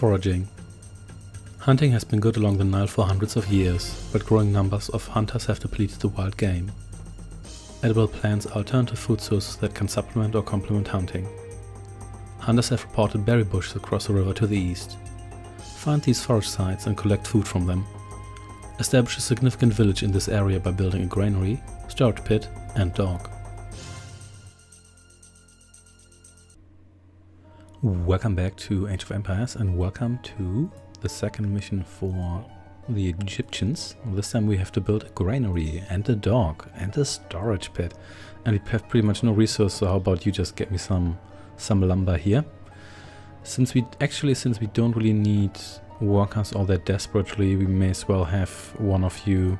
Foraging. Hunting has been good along the Nile for hundreds of years, but growing numbers of hunters have depleted the wild game. Edible plants are alternative food sources that can supplement or complement hunting. Hunters have reported berry bushes across the river to the east. Find these forage sites and collect food from them. Establish a significant village in this area by building a granary, storage pit and dock. Welcome back to Age of Empires and welcome to the second mission for the Egyptians. This time we have to build a granary and a dock and a storage pit. And we have pretty much no resource, so how about you just get me some lumber here. Since we don't really need workers all that desperately, we may as well have one of you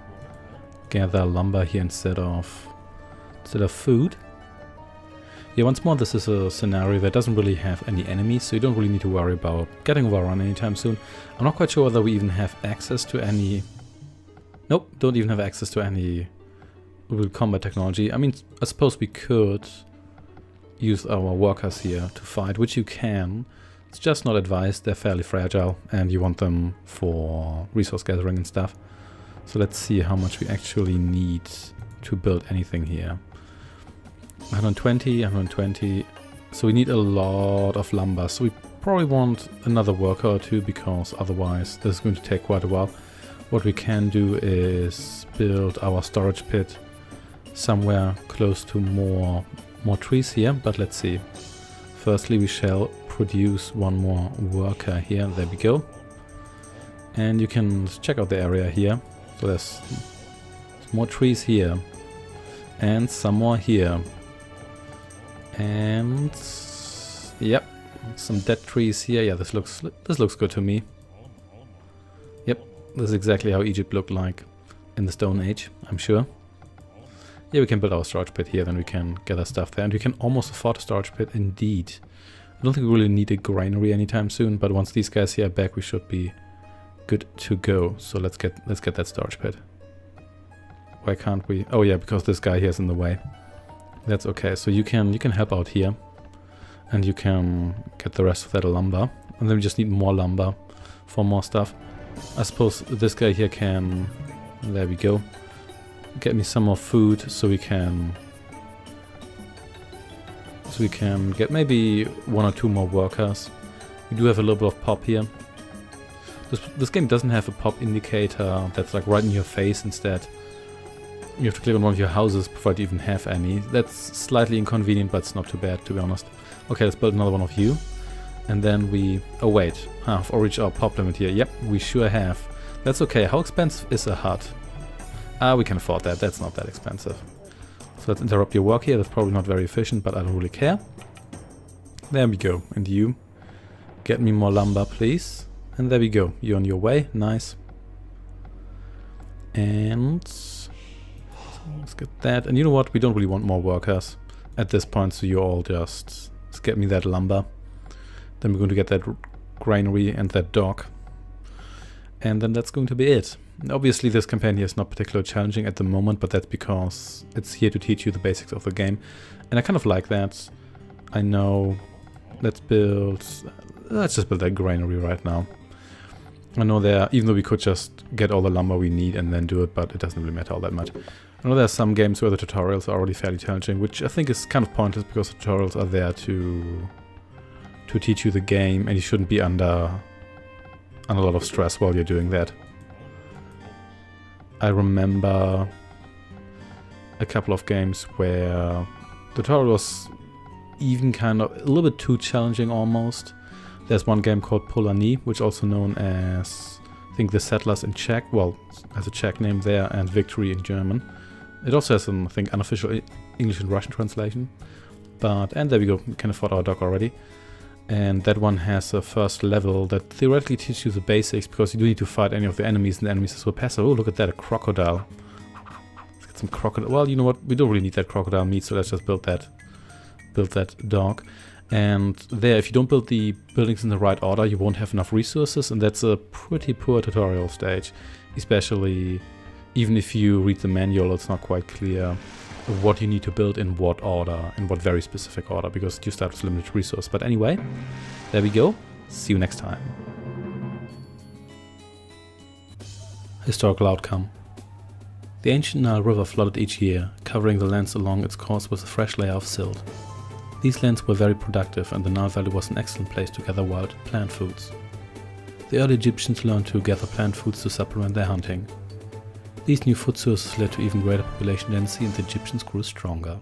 gather lumber here instead of food. Yeah, once more, this is a scenario that doesn't really have any enemies, so you don't really need to worry about getting overrun anytime soon. I'm not quite sure whether we even have access to any... Nope, don't even have access to any real combat technology. I mean, I suppose we could use our workers here to fight, which you can. It's just not advised, they're fairly fragile, and you want them for resource gathering and stuff. So let's see how much we actually need to build anything here. 120, so we need a lot of lumber, so we probably want another worker or two, because otherwise this is going to take quite a while. What we can do is build our storage pit somewhere close to more trees here, but let's see. Firstly, we shall produce one more worker here. There we go. And you can check out the area here. So there's more trees here and some more here. And yep, some dead trees here. Yeah, this looks good to me. Yep, this is exactly how Egypt looked like in the Stone Age, I'm sure. Yeah, we can build our storage pit here, then we can gather stuff there, and we can almost afford a storage pit indeed. I don't think we really need a granary anytime soon, but once these guys here are back, we should be good to go. So let's get that storage pit. Why can't we? Oh yeah, because this guy here is in the way. That's okay. So you can help out here, and you can get the rest of that lumber, and then we just need more lumber for more stuff. I suppose this guy here can. There we go. Get me some more food so we can get maybe one or two more workers. We do have a little bit of pop here. This game doesn't have a pop indicator that's like right in your face. Instead, you have to click on one of your houses before you even have any. That's slightly inconvenient, but it's not too bad, to be honest. Okay, let's build another one of you. And then we... Oh wait, have already reached our pop limit here. Yep, we sure have. That's okay. How expensive is a hut? We can afford that. That's not that expensive. So let's interrupt your work here. That's probably not very efficient, but I don't really care. There we go. And you, get me more lumber, please. And there we go. You're on your way. Nice. And so let's get that. And you know what? We don't really want more workers at this point, so you all just get me that lumber. Then we're going to get that granary and that dock. And then that's going to be it. Obviously this campaign here is not particularly challenging at the moment, but that's because it's here to teach you the basics of the game. And I kind of like that. I know. Let's just build that granary right now. I know even though we could just get all the lumber we need and then do it, but it doesn't really matter all that much. I know there are some games where the tutorials are already fairly challenging, which I think is kind of pointless, because the tutorials are there to teach you the game, and you shouldn't be under a lot of stress while you're doing that. I remember a couple of games where the tutorial was even kind of a little bit too challenging almost. There's one game called Polani, which is also known as, I think, The Settlers in Czech. Well, has a Czech name there, and Victory in German. It also has an, I think, unofficial English and Russian translation. And there we go, we can afford our dock already. And that one has a first level that theoretically teaches you the basics, because you do need to fight any of the enemies, and the enemies are so passive. Oh, look at that, a crocodile. Let's get some crocodile. Well, you know what? We don't really need that crocodile meat, so let's just build that dock. And there, if you don't build the buildings in the right order, you won't have enough resources, and that's a pretty poor tutorial stage. Especially, even if you read the manual, it's not quite clear what you need to build in what order, in what very specific order, because you start with limited resource. But anyway, there we go. See you next time. Historical outcome. The ancient Nile River flooded each year, covering the lands along its course with a fresh layer of silt. These lands were very productive and the Nile Valley was an excellent place to gather wild plant foods. The early Egyptians learned to gather plant foods to supplement their hunting. These new food sources led to even greater population density and the Egyptians grew stronger.